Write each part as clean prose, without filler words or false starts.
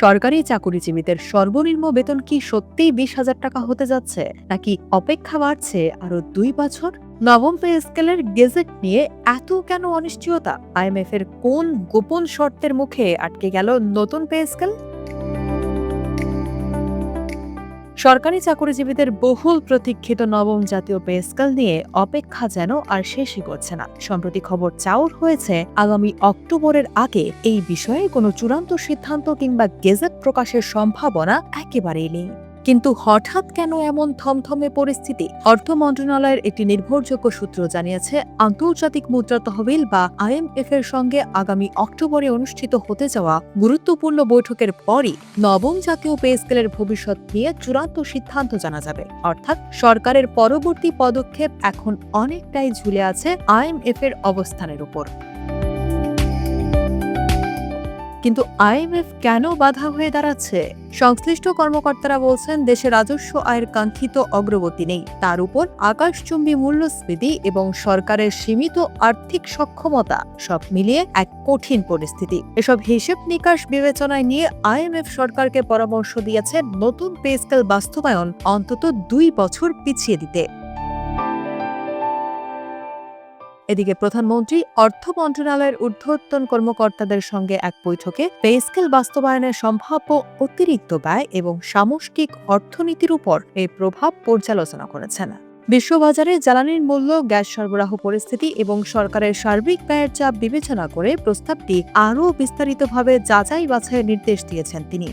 সরকারি চাকুরিজীবীদের সর্বনিম্ন বেতন কি সত্যিই 20,000 টাকা হতে যাচ্ছে, নাকি অপেক্ষা বাড়ছে আরো 2 বছর? নবম পে স্কেলের গেজেট নিয়ে এত কেন অনিশ্চয়তা? আইএমএফ এর কোন গোপন শর্তের মুখে আটকে গেল নতুন পে স্কেল? সরকারি চাকরিজীবীদের বহুল প্রতীক্ষিত নবম জাতীয় পে স্কেল নিয়ে অপেক্ষা যেন আর শেষই করছে না। সম্প্রতি খবর চাউর হয়েছে, আগামী অক্টোবরের আগে এই বিষয়ে কোনো চূড়ান্ত সিদ্ধান্ত কিংবা গেজেট প্রকাশের সম্ভাবনা একেবারেই নেই। কিন্তু হঠাৎ কেন এমন থমথমে পরিস্থিতি? অর্থ মন্ত্রণালয়ের একটি নির্ভরযোগ্য সূত্র জানিয়েছে, আন্তর্জাতিক মুদ্রা তহবিল বা আইএমএফ এর সঙ্গে আগামী অক্টোবরে অনুষ্ঠিত হতে যাওয়া গুরুত্বপূর্ণ বৈঠকের পরই নবম জাতীয় পে স্কেলের ভবিষ্যৎ নিয়ে চূড়ান্ত সিদ্ধান্ত জানা যাবে। অর্থাৎ সরকারের পরবর্তী পদক্ষেপ এখন অনেকটাই ঝুলে আছে আইএমএফ এর অবস্থানের উপর। কিন্তু আইএমএফ কেন বাধা হয়ে দাঁড়াচ্ছে? সংশ্লিষ্ট কর্মকর্তারা বলছেন, দেশে রাজস্ব আয়ের কাঙ্ক্ষিত অগ্রগতি নেই, তার উপর আকাশচুম্বী মূল্যস্ফীতি এবং সরকারের সীমিত আর্থিক সক্ষমতা, সব মিলিয়ে এক কঠিন পরিস্থিতি। এসব হিসেব নিকাশ বিবেচনায় নিয়ে আইএমএফ সরকারকে পরামর্শ দিয়েছে নতুন পে স্কেল বাস্তবায়ন অন্তত 2 বছর পিছিয়ে দিতে। এদিকে প্রধানমন্ত্রী অর্থ মন্ত্রণালয়ের ঊর্ধ্বতন কর্মকর্তাদের সঙ্গে এক বৈঠকে পে স্কেল বাস্তবায়নের সম্ভাব্য অতিরিক্ত ব্যয় এবং সামষ্টিক অর্থনীতির উপর এই প্রভাব পর্যালোচনা করেছেন। বিশ্ববাজারে জ্বালানির মূল্য, গ্যাস সরবরাহ পরিস্থিতি এবং সরকারের সার্বিক ব্যয়ের চাপ বিবেচনা করে প্রস্তাবটি আরও বিস্তারিতভাবে যাচাই বাছাইয়ের নির্দেশ দিয়েছেন তিনি।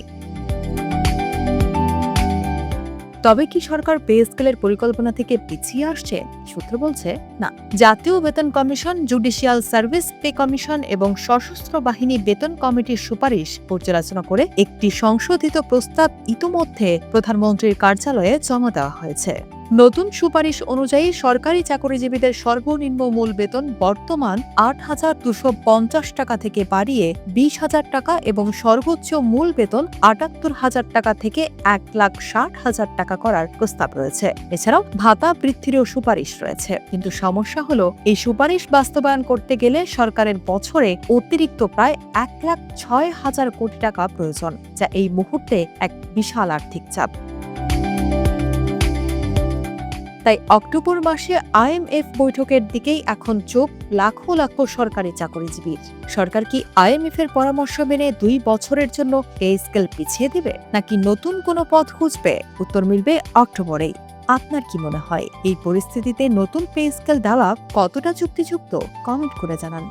তবে কি সরকার পে স্কেলের পরিকল্পনা থেকে পিছিয়ে আসছে? সূত্র বলছে, না। জাতীয় বেতন commission, judicial service pay commission এবং সশস্ত্র বাহিনী বেতন কমিটির সুপারিশ পর্যালোচনা করে একটি সংশোধিত প্রস্তাব ইতোমধ্যে প্রধানমন্ত্রীর কার্যালয়ে জমা দেওয়া হয়েছে। নতুন সুপারিশ অনুযায়ী সরকারি চাকরিজীবীদের সর্বনিম্ন মূল বেতন বর্তমান 8,250 টাকা থেকে বাড়িয়ে 20,000 টাকা এবং সর্বোচ্চ মূল বেতন 78,000 টাকা থেকে 1,60,000 টাকা করার প্রস্তাব রয়েছে। এছাড়াও ভাতা বৃদ্ধিরও সুপারিশ রয়েছে। কিন্তু সমস্যা হলো, এই সুপারিশ বাস্তবায়ন করতে গেলে সরকারের বছরে অতিরিক্ত প্রায় 1,06,000 কোটি টাকা প্রয়োজন, যা এই মুহূর্তে এক বিশাল আর্থিক চাপ। তাই অক্টোবর মাসে আইএমএফ বৈঠকের দিকেই এখন চোখ লাখো লাখো সরকারি চাকরিজীবীর। সরকার কি আইএমএফ এর পরামর্শ মেনে 2 বছরের জন্য পে স্কেল পিছিয়ে দিবে, নাকি নতুন কোনো পথ খুঁজবে? উত্তর মিলবে অক্টোবরেই। আপনার কি মনে হয়, এই পরিস্থিতিতে নতুন পে স্কেল দেওয়া কতটা যুক্তিযুক্ত? কমেন্ট করে জানান।